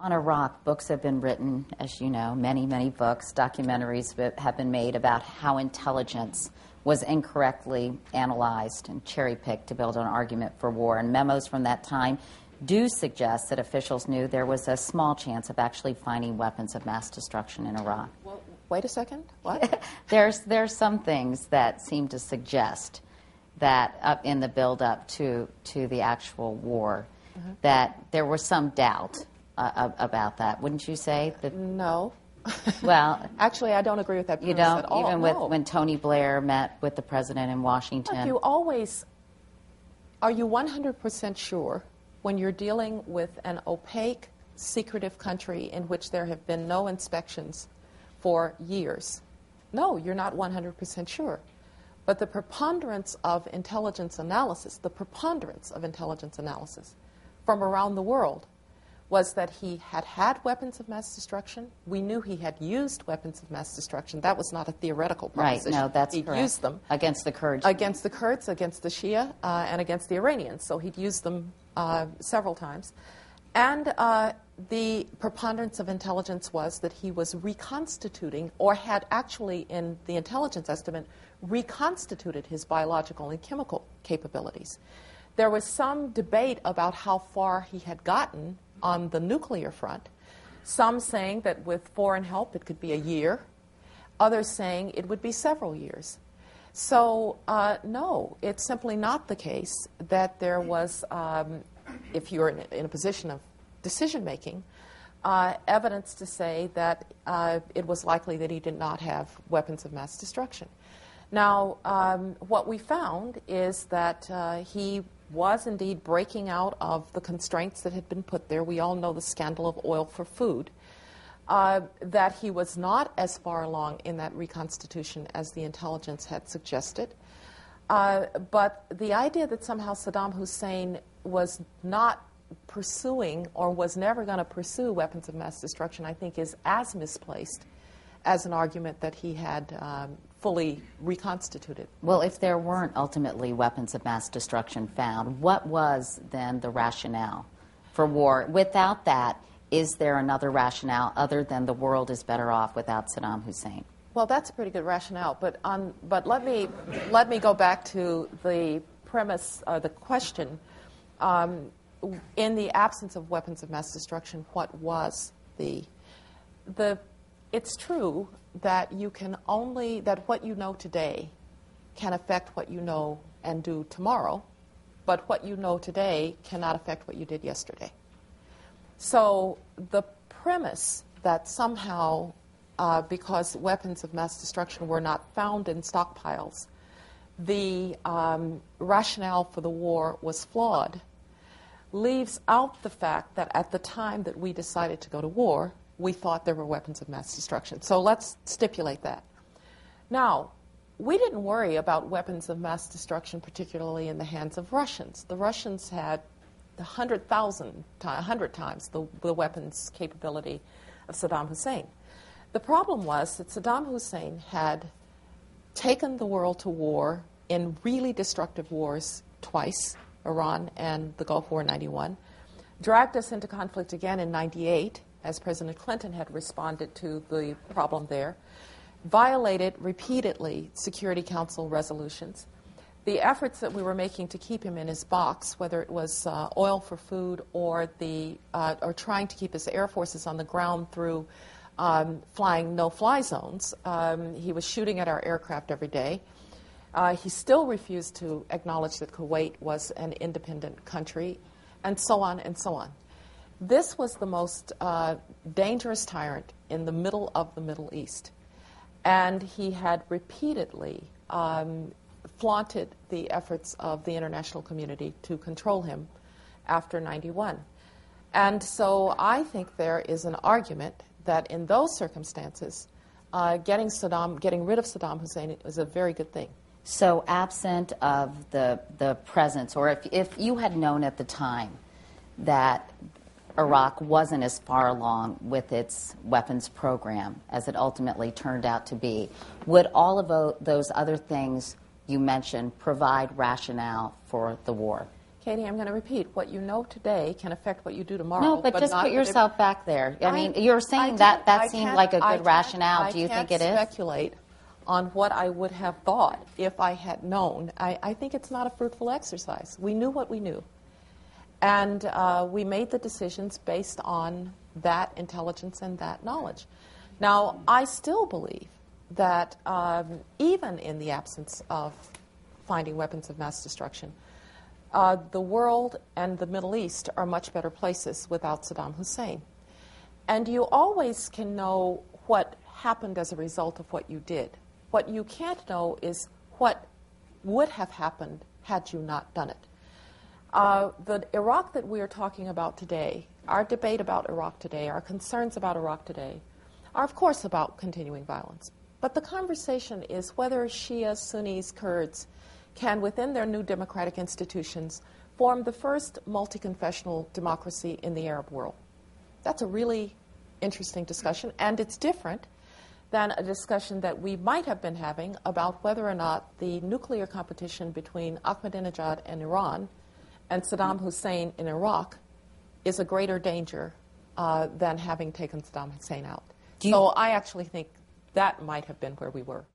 On Iraq, books have been written, as you know, many, many books, documentaries have been made about how intelligence was incorrectly analyzed and cherry-picked to build an argument for war. And memos from that time do suggest that officials knew there was a small chance of actually finding weapons of mass destruction in Iraq. Well, wait a second. What? There's some things that seem to suggest that in the build-up to the actual war, that there was some doubt about that. Wouldn't you say? No. Well, actually, I don't agree with that premise you don't, at all. even no. when Tony Blair met with the president in Washington. Look, are you 100% sure when you're dealing with an opaque, secretive country in which there have been no inspections for years? No, you're not 100% sure. But the preponderance of intelligence analysis from around the world was that he had weapons of mass destruction. We knew he had used weapons of mass destruction. That was not a theoretical proposition. Right, no, that's he'd correct. Used them. Against the Kurds. Against the Kurds, against the Shia, and against the Iranians. So he'd used them several times. And the preponderance of intelligence was that he was reconstituting, or had actually, in the intelligence estimate, reconstituted his biological and chemical capabilities. There was some debate about how far he had gotten on the nuclear front, some saying that with foreign help it could be a year, others saying it would be several years. So, no, it's simply not the case that there was, if you're in a position of decision-making, evidence to say that it was likely that he did not have weapons of mass destruction. Now, what we found is that he was indeed breaking out of the constraints that had been put there. We all know the scandal of oil for food. That he was not as far along in that reconstitution as the intelligence had suggested. But the idea that somehow Saddam Hussein was not pursuing or was never going to pursue weapons of mass destruction, I think, is as misplaced as an argument that he had fully reconstituted. Well, if there weren't ultimately weapons of mass destruction found, what was then the rationale for war? Without that, is there another rationale other than the world is better off without Saddam Hussein? Well, that's a pretty good rationale, but let me go back to the premise, the question. In the absence of weapons of mass destruction, what was the? It's true that that what you know today can affect what you know and do tomorrow, but what you know today cannot affect what you did yesterday. So the premise that somehow, because weapons of mass destruction were not found in stockpiles, the rationale for the war was flawed, leaves out the fact that at the time that we decided to go to war, we thought there were weapons of mass destruction. So let's stipulate that. Now, we didn't worry about weapons of mass destruction, particularly in the hands of Russians. The Russians had 100 times the weapons capability of Saddam Hussein. The problem was that Saddam Hussein had taken the world to war in really destructive wars twice, Iran and the Gulf War in 91, dragged us into conflict again in 98, as President Clinton had responded to the problem there, violated repeatedly Security Council resolutions. The efforts that we were making to keep him in his box, whether it was oil for food or or trying to keep his air forces on the ground through flying no-fly zones, he was shooting at our aircraft every day. He still refused to acknowledge that Kuwait was an independent country, and so on and so on. This was the most dangerous tyrant in the middle of the Middle East. And he had repeatedly flaunted the efforts of the international community to control him after 91. And so I think there is an argument that in those circumstances, getting rid of Saddam Hussein is a very good thing. So absent of the presence, or if you had known at the time that Iraq wasn't as far along with its weapons program as it ultimately turned out to be, would all of those other things you mentioned provide rationale for the war? Katie, I'm going to repeat. What you know today can affect what you do tomorrow. No, but just not put yourself back there. I mean, you're saying I that seemed like a good rationale. Do you think it is? I can't speculate on what I would have thought if I had known. I think it's not a fruitful exercise. We knew what we knew. And we made the decisions based on that intelligence and that knowledge. Now, I still believe that even in the absence of finding weapons of mass destruction, the world and the Middle East are much better places without Saddam Hussein. And you always can know what happened as a result of what you did. What you can't know is what would have happened had you not done it. The Iraq that we are talking about today, our debate about Iraq today, our concerns about Iraq today, are of course about continuing violence. But the conversation is whether Shias, Sunnis, Kurds can, within their new democratic institutions, form the first multi-confessional democracy in the Arab world. That's a really interesting discussion, and it's different than a discussion that we might have been having about whether or not the nuclear competition between Ahmadinejad in Iran and Saddam Hussein in Iraq is a greater danger than having taken Saddam Hussein out. So I actually think that might have been where we were.